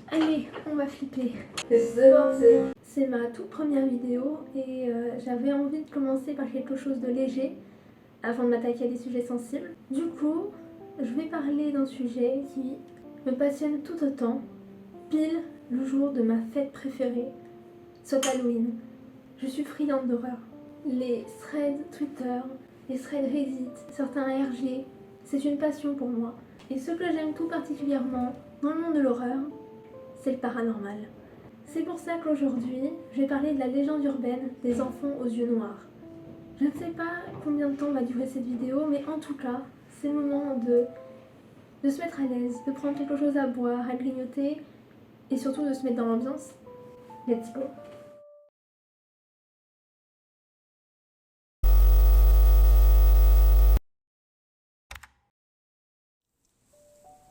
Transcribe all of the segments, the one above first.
Allez, on va flipper. C'est ma toute première vidéo et j'avais envie de commencer par quelque chose de léger avant de m'attaquer à des sujets sensibles. Du coup, je vais parler d'un sujet qui me passionne tout autant, pile le jour de ma fête préférée, soit Halloween. Je suis friande d'horreur. Les threads Twitter, les threads Reddit, certains RG, c'est une passion pour moi. Et ce que j'aime tout particulièrement dans le monde de l'horreur, c'est le paranormal. C'est pour ça qu'aujourd'hui, je vais parler de la légende urbaine des enfants aux yeux noirs. Je ne sais pas combien de temps va durer cette vidéo, mais en tout cas, c'est le moment de se mettre à l'aise, de prendre quelque chose à boire, à grignoter, et surtout de se mettre dans l'ambiance. Let's go!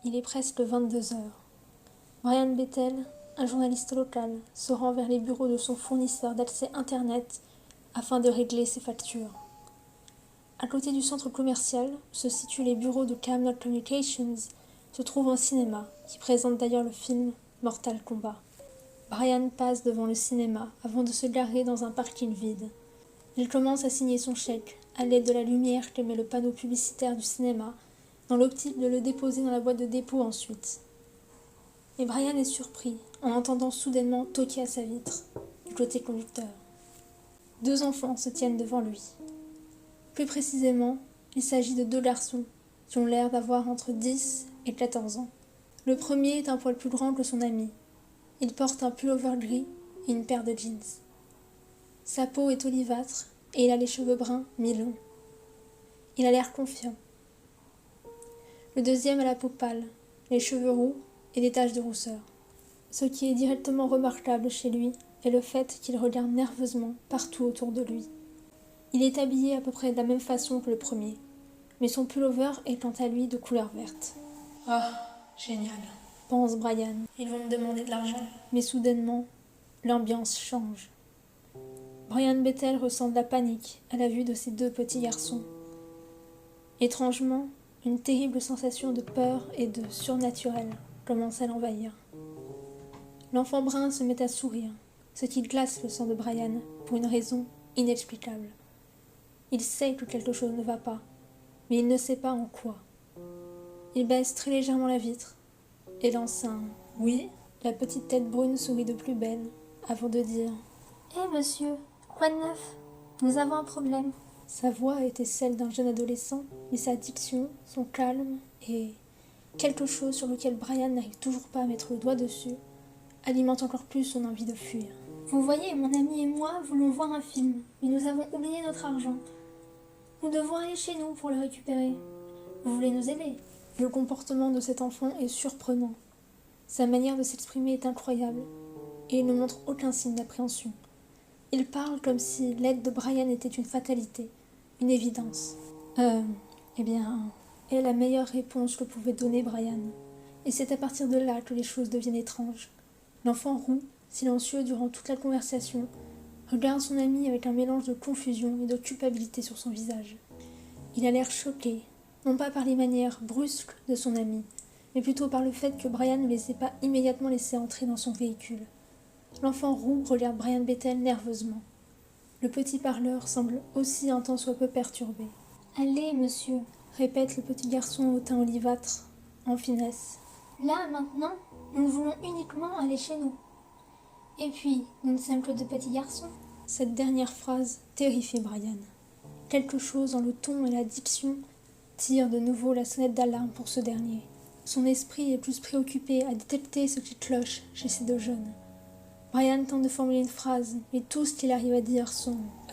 Il est presque 22 heures. Brian Bethel, un journaliste local, se rend vers les bureaux de son fournisseur d'accès Internet afin de régler ses factures. À côté du centre commercial, où se situent les bureaux de Camelot Communications, se trouve un cinéma, qui présente d'ailleurs le film Mortal Kombat. Brian passe devant le cinéma avant de se garer dans un parking vide. Il commence à signer son chèque à l'aide de la lumière qu'émet le panneau publicitaire du cinéma, dans l'optique de le déposer dans la boîte de dépôt ensuite. Et Brian est surpris en entendant soudainement toquer à sa vitre, du côté conducteur. 2 enfants se tiennent devant lui. Plus précisément, il s'agit de 2 garçons qui ont l'air d'avoir entre 10 et 14 ans. Le premier est un poil plus grand que son ami. Il porte un pullover gris et une paire de jeans. Sa peau est olivâtre et il a les cheveux bruns mi-longs. Il a l'air confiant. Le deuxième a la peau pâle, les cheveux roux et des taches de rousseur. Ce qui est directement remarquable chez lui est le fait qu'il regarde nerveusement partout autour de lui. Il est habillé à peu près de la même façon que le premier, mais son pullover est quant à lui de couleur verte. « Ah, génial !» pense Brian. « Ils vont me demander de l'argent. » Mais soudainement, l'ambiance change. Brian Bethel ressent de la panique à la vue de ces 2 petits garçons. Étrangement, une terrible sensation de peur et de surnaturel commence à l'envahir. L'enfant brun se met à sourire, ce qui glace le sang de Brian pour une raison inexplicable. Il sait que quelque chose ne va pas, mais il ne sait pas en quoi. Il baisse très légèrement la vitre et lance un « oui ». La petite tête brune sourit de plus belle avant de dire « Eh monsieur, quoi de neuf? Nous avons un problème. » Sa voix était celle d'un jeune adolescent, mais sa diction, son calme et quelque chose sur lequel Brian n'arrive toujours pas à mettre le doigt dessus, alimente encore plus son envie de fuir. « Vous voyez, mon ami et moi voulons voir un film, mais nous avons oublié notre argent. Nous devons aller chez nous pour le récupérer. Vous voulez nous aider ?» Le comportement de cet enfant est surprenant. Sa manière de s'exprimer est incroyable, et il ne montre aucun signe d'appréhension. Il parle comme si l'aide de Brian était une fatalité, une évidence. Eh bien, est la meilleure réponse que pouvait donner Brian. Et c'est à partir de là que les choses deviennent étranges. L'enfant roux, silencieux durant toute la conversation, regarde son ami avec un mélange de confusion et de culpabilité sur son visage. Il a l'air choqué, non pas par les manières brusques de son ami, mais plutôt par le fait que Brian ne les ait pas immédiatement laissés entrer dans son véhicule. L'enfant roux regarde Brian Bethel nerveusement. Le petit parleur semble aussi un tant soit peu perturbé. « Allez, monsieur !» répète le petit garçon au teint olivâtre, en finesse. « Là, maintenant, nous voulons uniquement aller chez nous. Et puis, nous ne sommes que 2 petits garçons. » Cette dernière phrase terrifie Brian. Quelque chose dans le ton et la diction tire de nouveau la sonnette d'alarme pour ce dernier. Son esprit est plus préoccupé à détecter ce qui cloche chez ces 2 jeunes. Brian tente de formuler une phrase, mais tout ce qu'il arrive à dire sont «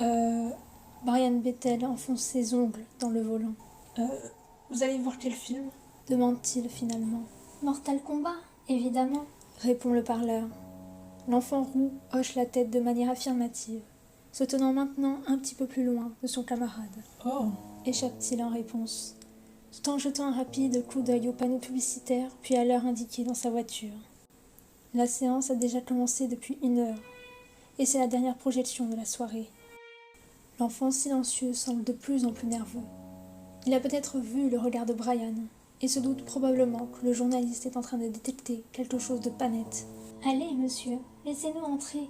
Brian Bethel enfonce ses ongles dans le volant. « Vous allez voir quel film ?» demande-t-il finalement. « Mortal Kombat, évidemment, » répond le parleur. L'enfant roux hoche la tête de manière affirmative, se tenant maintenant un petit peu plus loin de son camarade. « Oh » échappe-t-il en réponse, tout en jetant un rapide coup d'œil au panneau publicitaire puis à l'heure indiquée dans sa voiture. La séance a déjà commencé depuis 1 heure, et c'est la dernière projection de la soirée. L'enfant silencieux semble de plus en plus nerveux. Il a peut-être vu le regard de Brian, et se doute probablement que le journaliste est en train de détecter quelque chose de pas net. « Allez, monsieur, laissez-nous entrer.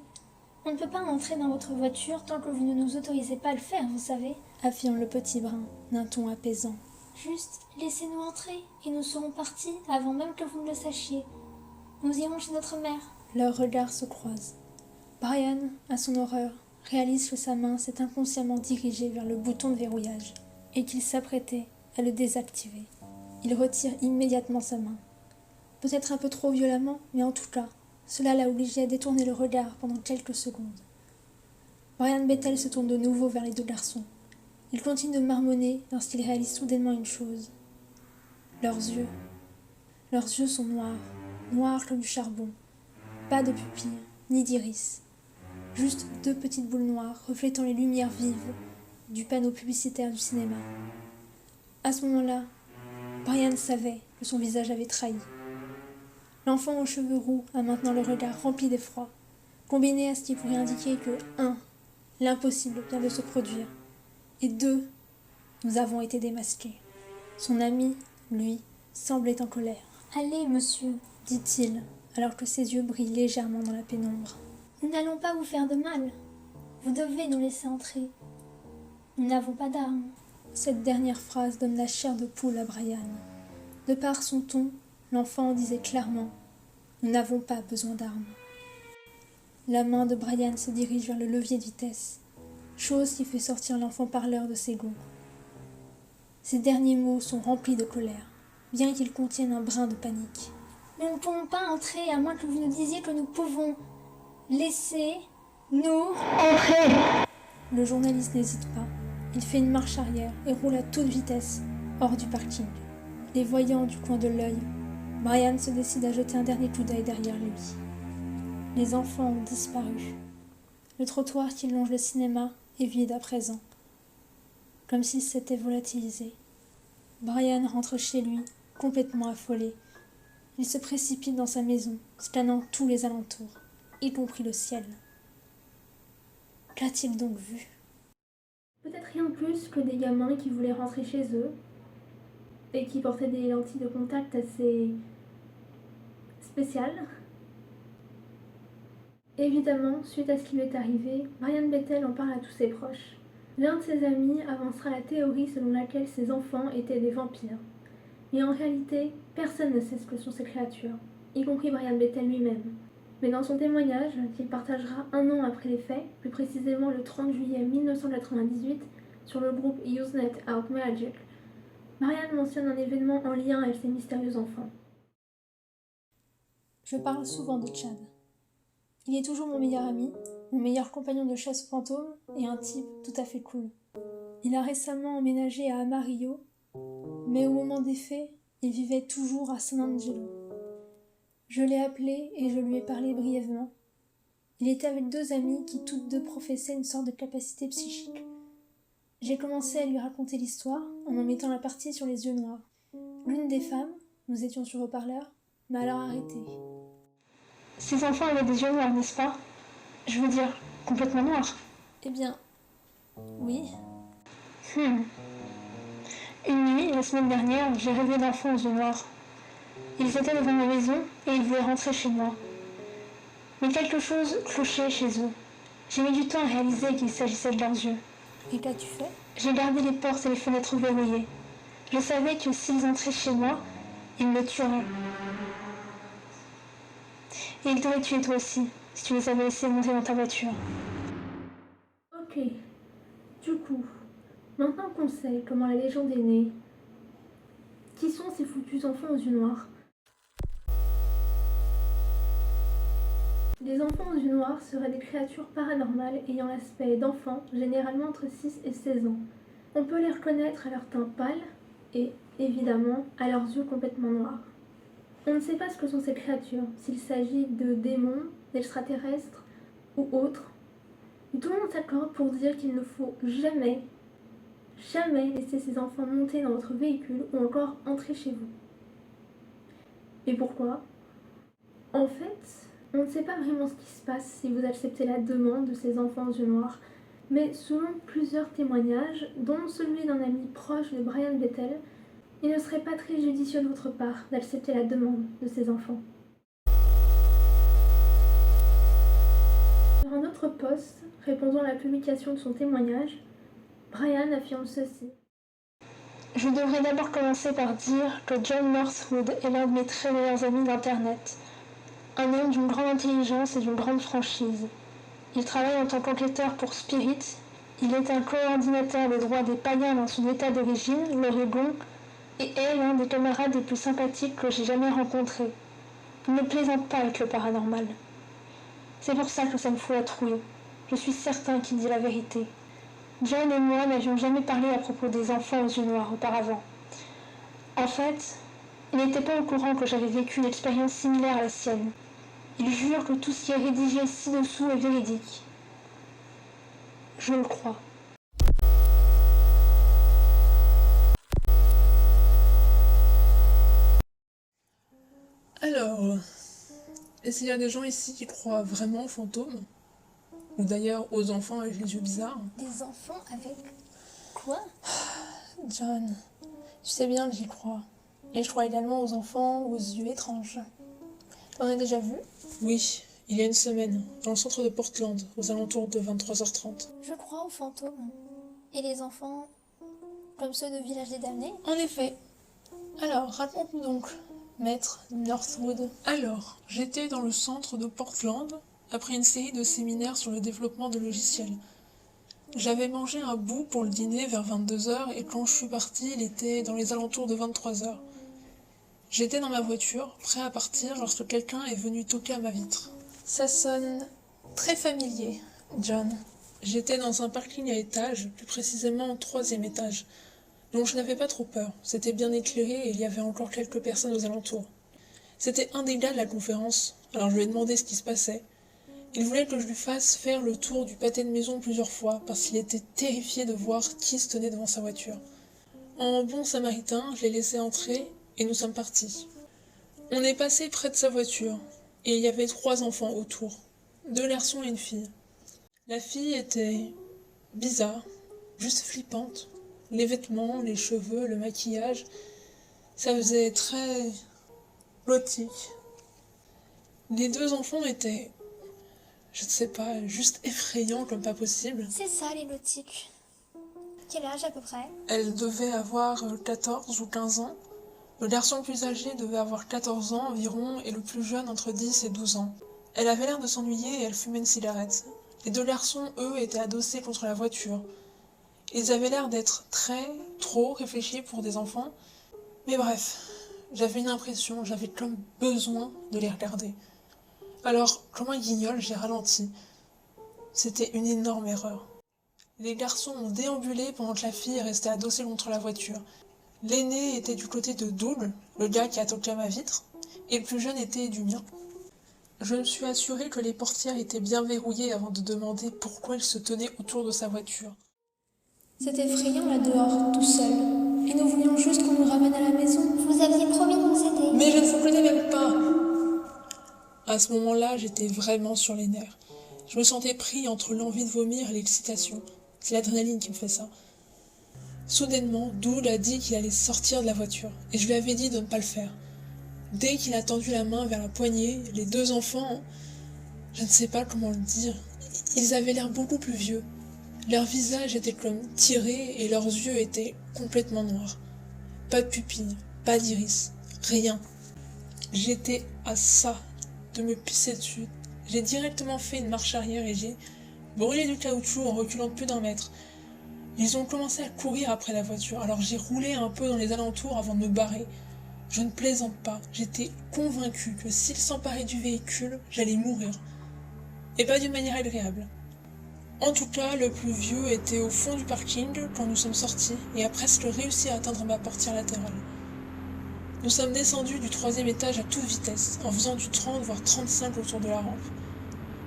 On ne peut pas entrer dans votre voiture tant que vous ne nous autorisez pas à le faire, vous savez, » affirme le petit brun d'un ton apaisant. « Juste, laissez-nous entrer, et nous serons partis avant même que vous ne le sachiez. Nous irons chez notre mère. » Leurs regards se croisent. Brian, à son horreur, réalise que sa main s'est inconsciemment dirigée vers le bouton de verrouillage, et qu'il s'apprêtait à le désactiver. Il retire immédiatement sa main. Peut-être un peu trop violemment, mais en tout cas, cela l'a obligé à détourner le regard pendant quelques secondes. Brian Bethel se tourne de nouveau vers les deux garçons. Il continue de marmonner lorsqu'il réalise soudainement une chose. Leurs yeux sont noirs comme du charbon. Pas de pupilles, ni d'iris. Juste deux petites boules noires reflétant les lumières vives du panneau publicitaire du cinéma. À ce moment-là, Brian savait que son visage avait trahi. L'enfant aux cheveux roux a maintenant le regard rempli d'effroi, combiné à ce qui pourrait indiquer que 1. L'impossible vient de se produire, et 2. Nous avons été démasqués. Son ami, lui, semblait en colère. « Allez, monsieur, dit-il, alors que ses yeux brillent légèrement dans la pénombre. Nous n'allons pas vous faire de mal. Vous devez nous laisser entrer. Nous n'avons pas d'armes. » Cette dernière phrase donne la chair de poule à Brian. De par son ton, l'enfant disait clairement « Nous n'avons pas besoin d'armes. » La main de Brian se dirige vers le levier de vitesse, chose qui fait sortir l'enfant parleur de ses gonds. Ces derniers mots sont remplis de colère, bien qu'ils contiennent un brin de panique. « Nous ne pouvons pas entrer à moins que vous nous disiez que nous pouvons. Laissez-nous entrer !» Le journaliste n'hésite pas. Il fait une marche arrière et roule à toute vitesse hors du parking. Les voyant du coin de l'œil, Brian se décide à jeter un dernier coup d'œil derrière lui. Les enfants ont disparu. Le trottoir qui longe le cinéma est vide à présent, comme s'il s'était volatilisé. Brian rentre chez lui, complètement affolé. Il se précipite dans sa maison, scannant tous les alentours, y compris le ciel. Qu'a-t-il donc vu ? Peut-être rien de plus que des gamins qui voulaient rentrer chez eux et qui portaient des lentilles de contact assez spéciales. Évidemment, suite à ce qui lui est arrivé, Brian Bethel en parle à tous ses proches. L'un de ses amis avancera la théorie selon laquelle ses enfants étaient des vampires. Mais en réalité, personne ne sait ce que sont ces créatures, y compris Brian Bethel lui-même. Mais dans son témoignage, qu'il partagera un an après les faits, plus précisément le 30 juillet 1998, sur le groupe Usenet Out Magic, Brian mentionne un événement en lien avec ces mystérieux enfants. Je parle souvent de Chad. Il est toujours mon meilleur ami, mon meilleur compagnon de chasse fantôme et un type tout à fait cool. Il a récemment emménagé à Amarillo, mais au moment des faits, il vivait toujours à San Angelo. Je l'ai appelé et je lui ai parlé brièvement. Il était avec deux amies qui toutes deux professaient une sorte de capacité psychique. J'ai commencé à lui raconter l'histoire en mettant la partie sur les yeux noirs. L'une des femmes, nous étions sur haut-parleur, m'a alors arrêté. Ces enfants avaient des yeux noirs, n'est-ce pas ? Je veux dire, complètement noirs. Eh bien, oui. Une nuit, la semaine dernière, j'ai rêvé d'enfants aux yeux noirs. Ils étaient devant ma maison et ils voulaient rentrer chez moi. Mais quelque chose clochait chez eux. J'ai mis du temps à réaliser qu'il s'agissait de leurs yeux. Et qu'as-tu fait ? J'ai gardé les portes et les fenêtres verrouillées. Je savais que s'ils entraient chez moi, ils me tueraient. Et ils t'auraient tué toi aussi, si tu les avais laissés monter dans ta voiture. Ok. Du coup, maintenant qu'on sait comment la légende est née, qui sont ces foutus enfants aux yeux noirs ? Les enfants aux yeux noirs seraient des créatures paranormales ayant l'aspect d'enfants, généralement entre 6 et 16 ans. On peut les reconnaître à leur teint pâle et, évidemment, à leurs yeux complètement noirs. On ne sait pas ce que sont ces créatures, s'il s'agit de démons, d'extraterrestres ou autres. Mais tout le monde s'accorde pour dire qu'il ne faut jamais laisser ces enfants monter dans votre véhicule ou encore entrer chez vous. Et pourquoi ? En fait, on ne sait pas vraiment ce qui se passe si vous acceptez la demande de ces enfants aux yeux noirs, mais selon plusieurs témoignages, dont celui d'un ami proche de Brian Bethel, Il ne serait pas très judicieux de votre part d'accepter la demande de ses enfants. Sur un autre post, répondant à la publication de son témoignage, Brian affirme ceci. Je devrais d'abord commencer par dire que John Northwood est l'un de mes très meilleurs amis d'Internet. Un homme d'une grande intelligence et d'une grande franchise. Il travaille en tant qu'enquêteur pour Spirit. Il est un coordinateur des droits des païens dans son état d'origine, l'Oregon, et est l'un des camarades les plus sympathiques que j'ai jamais rencontrés. Il ne plaisante pas avec le paranormal. C'est pour ça que ça me fout la trouille. Je suis certain qu'il dit la vérité. John et moi n'avions jamais parlé à propos des enfants aux yeux noirs auparavant. En fait, il n'était pas au courant que j'avais vécu une expérience similaire à la sienne. Il jure que tout ce qui est rédigé ci-dessous est véridique. Je le crois. Alors, est-ce qu'il y a des gens ici qui croient vraiment aux fantômes? Ou d'ailleurs aux enfants avec les yeux bizarres? Des enfants avec quoi? John, tu sais bien que j'y crois. Et je crois également aux enfants aux yeux étranges. T'en as déjà vu? Oui, il y a une semaine, dans le centre de Portland, aux alentours de 23h30. Je crois aux fantômes. Et les enfants, comme ceux de Village des Damnés? En effet. Alors, raconte-nous donc, maître Northwood. Alors, j'étais dans le centre de Portland, après une série de séminaires sur le développement de logiciels. J'avais mangé un bout pour le dîner vers 22h et quand je suis partie, il était dans les alentours de 23h. J'étais dans ma voiture, prêt à partir, lorsque quelqu'un est venu toquer à ma vitre. Ça sonne très familier, John. J'étais dans un parking à étages, plus précisément au 3e étage. Donc je n'avais pas trop peur, c'était bien éclairé et il y avait encore quelques personnes aux alentours. C'était un des gars de la conférence, alors je lui ai demandé ce qui se passait. Il voulait que je lui fasse faire le tour du pâté de maison plusieurs fois, parce qu'il était terrifié de voir qui se tenait devant sa voiture. En bon samaritain, je l'ai laissé entrer et nous sommes partis. On est passé près de sa voiture, et il y avait 3 enfants autour, 2 garçons et une fille. La fille était bizarre, juste flippante. Les vêtements, les cheveux, le maquillage, ça faisait très gothique. Les 2 enfants étaient, je ne sais pas, juste effrayants comme pas possible. C'est ça les gothiques. Quel âge à peu près? Elle devait avoir 14 ou 15 ans. Le garçon le plus âgé devait avoir 14 ans environ et le plus jeune entre 10 et 12 ans. Elle avait l'air de s'ennuyer et elle fumait une cigarette. Les 2 garçons, eux, étaient adossés contre la voiture. Ils avaient l'air d'être trop réfléchis pour des enfants. Mais bref, j'avais une impression, j'avais comme besoin de les regarder. Alors, comme un guignol, j'ai ralenti. C'était une énorme erreur. Les garçons ont déambulé pendant que la fille restait adossée contre la voiture. L'aîné était du côté de Doug, le gars qui a toqué à ma vitre, et le plus jeune était du mien. Je me suis assurée que les portières étaient bien verrouillées avant de demander pourquoi il se tenait autour de sa voiture. C'est effrayant là dehors, tout seul. Et nous voulions juste qu'on nous ramène à la maison. Vous aviez promis de nous aider. Mais je ne vous connais même pas. À ce moment-là, j'étais vraiment sur les nerfs. Je me sentais pris entre l'envie de vomir et l'excitation. C'est l'adrénaline qui me fait ça. Soudainement, Doug a dit qu'il allait sortir de la voiture, et je lui avais dit de ne pas le faire. Dès qu'il a tendu la main vers la poignée, les 2 enfants, je ne sais pas comment le dire, ils avaient l'air beaucoup plus vieux. Leur visage était comme tiré et leurs yeux étaient complètement noirs. Pas de pupilles, pas d'iris, rien. J'étais à ça de me pisser dessus. J'ai directement fait une marche arrière et j'ai brûlé du caoutchouc en reculant de plus d'1 mètre. Ils ont commencé à courir après la voiture, alors j'ai roulé un peu dans les alentours avant de me barrer. Je ne plaisante pas, j'étais convaincue que s'ils s'emparaient du véhicule, j'allais mourir. Et pas d'une manière agréable. En tout cas, le plus vieux était au fond du parking quand nous sommes sortis et a presque réussi à atteindre ma portière latérale. Nous sommes descendus du 3e étage à toute vitesse, en faisant du 30 voire 35 autour de la rampe.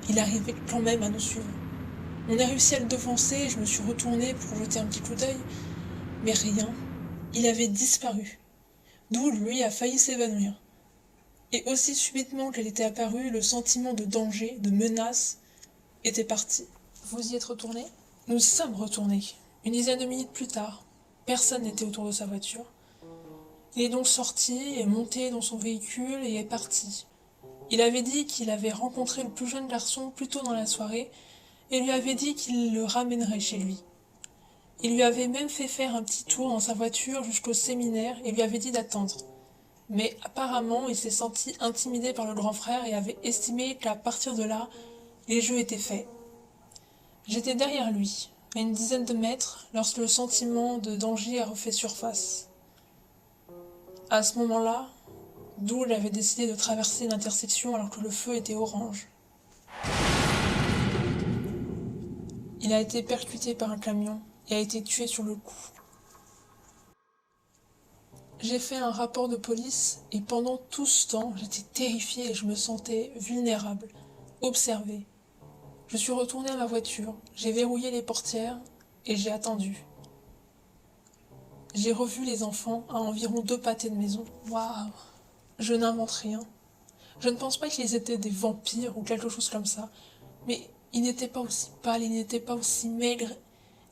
Il arrivait quand même à nous suivre. On a réussi à le devancer et je me suis retournée pour jeter un petit coup d'œil, mais rien. Il avait disparu. D'où lui a failli s'évanouir. Et aussi subitement qu'elle était apparue, le sentiment de danger, de menace, était parti. Vous y êtes retourné? Nous y sommes retournés. Une dizaine de minutes plus tard, personne n'était autour de sa voiture. Il est donc sorti, est monté dans son véhicule et est parti. Il avait dit qu'il avait rencontré le plus jeune garçon plus tôt dans la soirée et lui avait dit qu'il le ramènerait chez lui. Il lui avait même fait faire un petit tour dans sa voiture jusqu'au séminaire et lui avait dit d'attendre. Mais apparemment, il s'est senti intimidé par le grand frère et avait estimé qu'à partir de là, les jeux étaient faits. J'étais derrière lui, à une dizaine de mètres, lorsque le sentiment de danger a refait surface. À ce moment-là, Doul avait décidé de traverser l'intersection alors que le feu était orange. Il a été percuté par un camion et a été tué sur le coup. J'ai fait un rapport de police et pendant tout ce temps, j'étais terrifiée et je me sentais vulnérable, observée. Je suis retournée à ma voiture, j'ai verrouillé les portières et j'ai attendu. J'ai revu les enfants à environ 2 pâtés de maison. Waouh! Je n'invente rien. Je ne pense pas qu'ils étaient des vampires ou quelque chose comme ça, mais ils n'étaient pas aussi pâles, ils n'étaient pas aussi maigres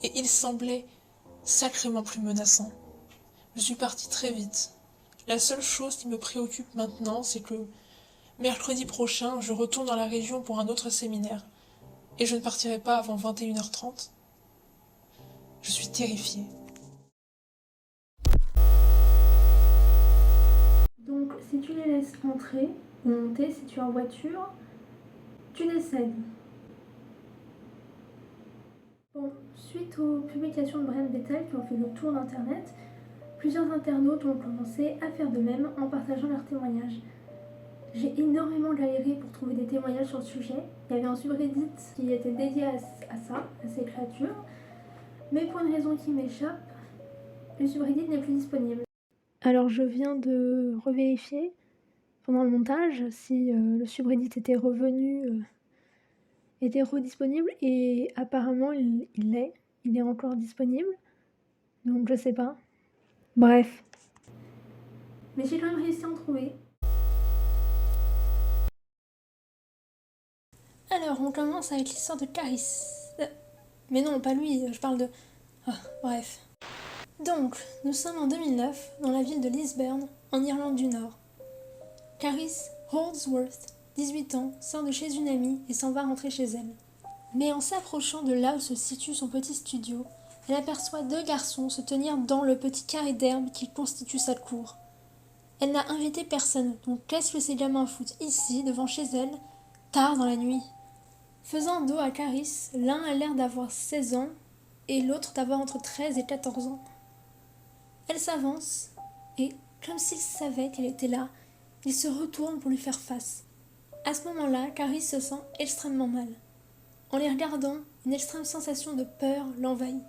et ils semblaient sacrément plus menaçants. Je suis partie très vite. La seule chose qui me préoccupe maintenant, c'est que mercredi prochain, je retourne dans la région pour un autre séminaire. Et je ne partirai pas avant 21h30. Je suis terrifiée. Donc, si tu les laisses entrer ou monter, si tu es en voiture, tu décèdes. Bon, suite aux publications de Brian Bettel qui ont fait le tour d'Internet, plusieurs internautes ont commencé à faire de même en partageant leurs témoignages. J'ai énormément galéré pour trouver des témoignages sur le sujet. Il y avait un subreddit qui était dédié à ça, à ces créatures. Mais pour une raison qui m'échappe, le subreddit n'est plus disponible. Alors je viens de revérifier pendant le montage si le subreddit était revenu, était redisponible et apparemment il est encore disponible. Donc je sais pas. Bref. Mais j'ai quand même réussi à en trouver. Alors, on commence avec l'histoire de Caris. Mais non, pas lui, je parle de... bref. Donc, nous sommes en 2009, dans la ville de Lisburn, en Irlande du Nord. Caris Holdsworth, 18 ans, sort de chez une amie et s'en va rentrer chez elle. Mais en s'approchant de là où se situe son petit studio, elle aperçoit 2 garçons se tenir dans le petit carré d'herbe qui constitue sa cour. Elle n'a invité personne, donc qu'est-ce que ces gamins foutent ici, devant chez elle, tard dans la nuit? Faisant dos à Caris, l'un a l'air d'avoir 16 ans et l'autre d'avoir entre 13 et 14 ans. Elle s'avance et, comme s'il savait qu'elle était là, il se retourne pour lui faire face. À ce moment-là, Caris se sent extrêmement mal. En les regardant, une extrême sensation de peur l'envahit.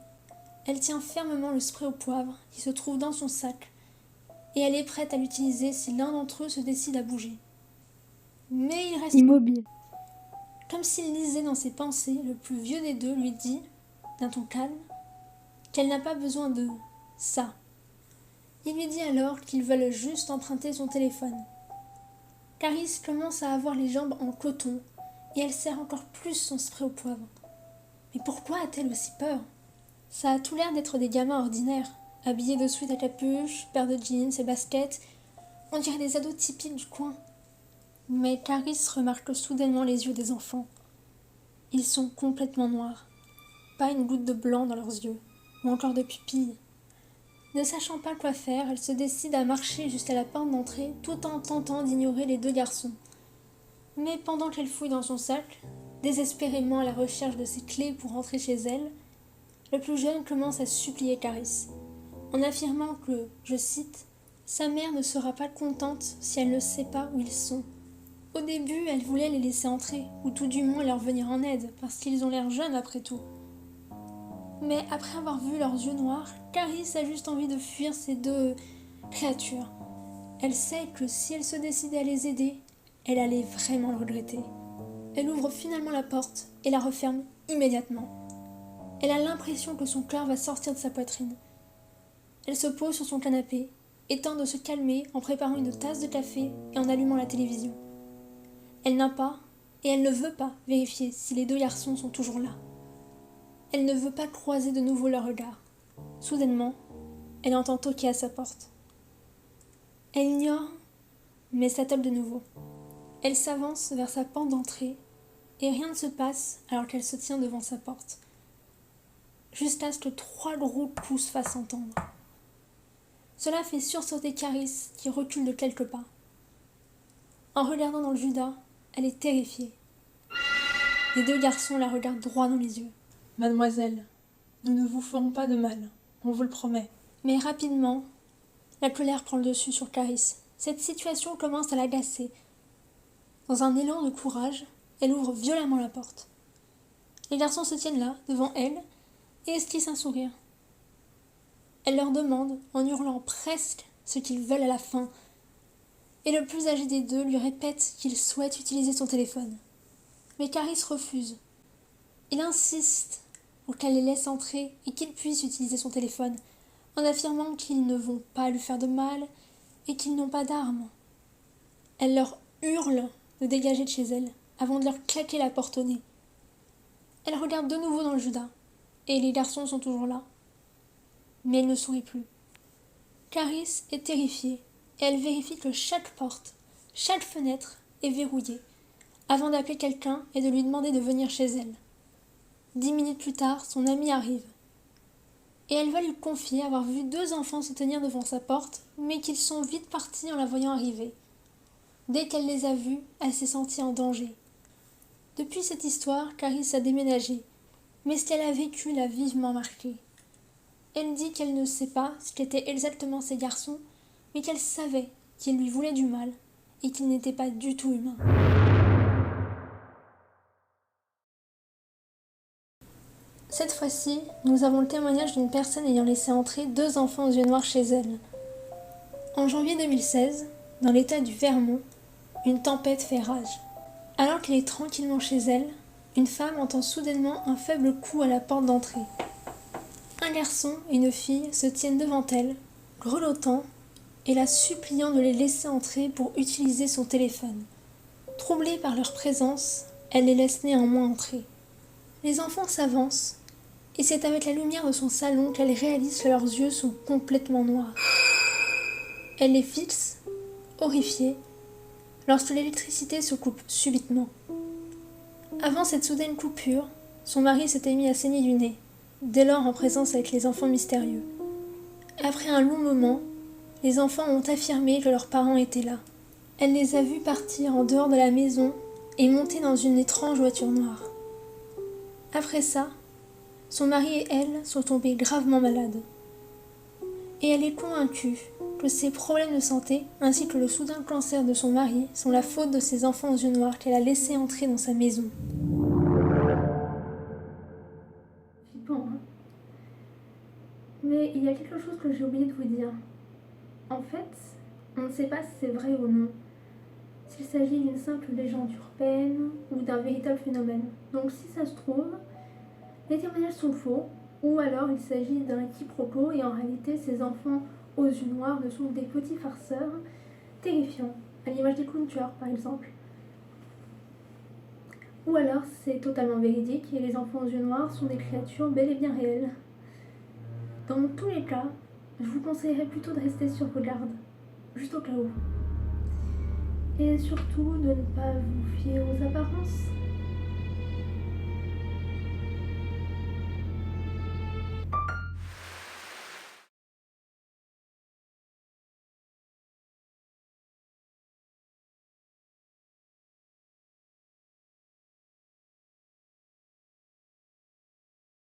Elle tient fermement le spray au poivre qui se trouve dans son sac et elle est prête à l'utiliser si l'un d'entre eux se décide à bouger. Mais il reste immobile. Comme s'il lisait dans ses pensées, le plus vieux des deux lui dit, d'un ton calme, qu'elle n'a pas besoin de ça. Il lui dit alors qu'ils veulent juste emprunter son téléphone. Caris commence à avoir les jambes en coton et elle serre encore plus son spray au poivre. Mais pourquoi a-t-elle aussi peur? Ça a tout l'air d'être des gamins ordinaires, habillés de sweat à capuche, paires de jeans et baskets. On dirait des ados typiques du coin. Mais Caris remarque soudainement les yeux des enfants. Ils sont complètement noirs. Pas une goutte de blanc dans leurs yeux, ou encore de pupilles. Ne sachant pas quoi faire, elle se décide à marcher jusqu'à la porte d'entrée tout en tentant d'ignorer les 2 garçons. Mais pendant qu'elle fouille dans son sac, désespérément à la recherche de ses clés pour rentrer chez elle, le plus jeune commence à supplier Caris, en affirmant que, je cite, « sa mère ne sera pas contente si elle ne sait pas où ils sont. » Au début, elle voulait les laisser entrer, ou tout du moins leur venir en aide, parce qu'ils ont l'air jeunes après tout. Mais après avoir vu leurs yeux noirs, Caris a juste envie de fuir ces 2 créatures. Elle sait que si elle se décidait à les aider, elle allait vraiment le regretter. Elle ouvre finalement la porte et la referme immédiatement. Elle a l'impression que son cœur va sortir de sa poitrine. Elle se pose sur son canapé et tente de se calmer en préparant une tasse de café et en allumant la télévision. Elle n'a pas, et elle ne veut pas vérifier si les 2 garçons sont toujours là. Elle ne veut pas croiser de nouveau leurs regards. Soudainement, elle entend toquer à sa porte. Elle ignore, mais s'attelle de nouveau. Elle s'avance vers sa porte d'entrée, et rien ne se passe alors qu'elle se tient devant sa porte. Jusqu'à ce que 3 gros coups se fassent entendre. Cela fait sursauter Caris, qui recule de quelques pas. En regardant dans le Judas, elle est terrifiée. Les 2 garçons la regardent droit dans les yeux. « Mademoiselle, nous ne vous ferons pas de mal, on vous le promet. » Mais rapidement, la colère prend le dessus sur Caris. Cette situation commence à l'agacer. Dans un élan de courage, elle ouvre violemment la porte. Les garçons se tiennent là, devant elle, et esquissent un sourire. Elle leur demande, en hurlant presque, ce qu'ils veulent à la fin. Et le plus âgé des 2 lui répète qu'il souhaite utiliser son téléphone. Mais Caris refuse. Il insiste pour qu'elle les laisse entrer et qu'il puisse utiliser son téléphone, en affirmant qu'ils ne vont pas lui faire de mal et qu'ils n'ont pas d'armes. Elle leur hurle de dégager de chez elle, avant de leur claquer la porte au nez. Elle regarde de nouveau dans le Judas, et les garçons sont toujours là. Mais elle ne sourit plus. Caris est terrifiée, et elle vérifie que chaque porte, chaque fenêtre est verrouillée, avant d'appeler quelqu'un et de lui demander de venir chez elle. 10 minutes plus tard, son amie arrive. Et elle va lui confier avoir vu 2 enfants se tenir devant sa porte, mais qu'ils sont vite partis en la voyant arriver. Dès qu'elle les a vus, elle s'est sentie en danger. Depuis cette histoire, Caris a déménagé, mais ce qu'elle a vécu l'a vivement marquée. Elle dit qu'elle ne sait pas ce qu'étaient exactement ces garçons, mais qu'elle savait qu'ils lui voulaient du mal et qu'ils n'étaient pas du tout humains. Cette fois-ci, nous avons le témoignage d'une personne ayant laissé entrer 2 enfants aux yeux noirs chez elle. En janvier 2016, dans l'état du Vermont, une tempête fait rage. Alors qu'elle est tranquillement chez elle, une femme entend soudainement un faible coup à la porte d'entrée. Un garçon et une fille se tiennent devant elle, grelottant et la suppliant de les laisser entrer pour utiliser son téléphone. Troublée par leur présence, elle les laisse néanmoins entrer. Les enfants s'avancent, et c'est avec la lumière de son salon qu'elle réalise que leurs yeux sont complètement noirs. Elle les fixe, horrifiée, lorsque l'électricité se coupe subitement. Avant cette soudaine coupure, son mari s'était mis à saigner du nez, dès lors en présence avec les enfants mystérieux. Après un long moment, les enfants ont affirmé que leurs parents étaient là. Elle les a vus partir en dehors de la maison et monter dans une étrange voiture noire. Après ça, son mari et elle sont tombés gravement malades. Et elle est convaincue que ses problèmes de santé, ainsi que le soudain cancer de son mari, sont la faute de ces enfants aux yeux noirs qu'elle a laissés entrer dans sa maison. Flippant, hein ? Mais il y a quelque chose que j'ai oublié de vous dire. En fait, on ne sait pas si c'est vrai ou non, s'il s'agit d'une simple légende urbaine ou d'un véritable phénomène. Donc si ça se trouve, les témoignages sont faux, ou alors il s'agit d'un quiproquo et en réalité ces enfants aux yeux noirs ne sont que des petits farceurs terrifiants, à l'image des clowns tueurs par exemple. Ou alors c'est totalement véridique et les enfants aux yeux noirs sont des créatures bel et bien réelles. Dans tous les cas, je vous conseillerais plutôt de rester sur vos gardes, juste au cas où. Et surtout de ne pas vous fier aux apparences.